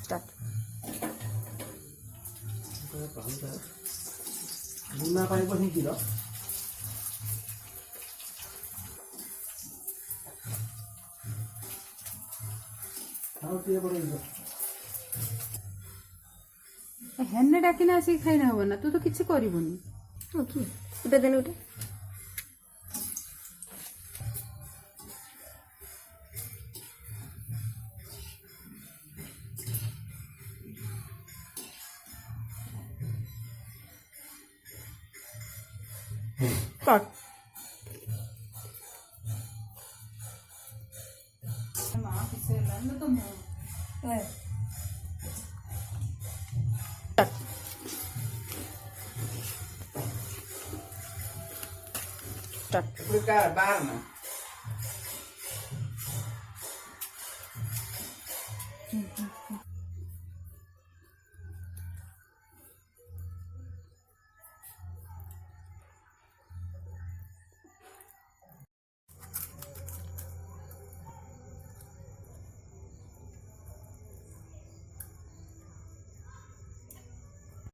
Start. Luna পাৰিব শিকি ল ଆଉ ଟିକେ ବଡ଼ ହେଇଯିବ। ହେନେ ଡାକିନା ଆସିକି ଖାଇଲେ ହବ ନା, ତୁ ତ କିଛି କରିବୁନି। ଓକେ ଗୋଟେ ଦେନି ଗୋଟେ କଟ୍। ମା କିଛି ହେଲାନି ତ ମୁଁ Bukan, bang.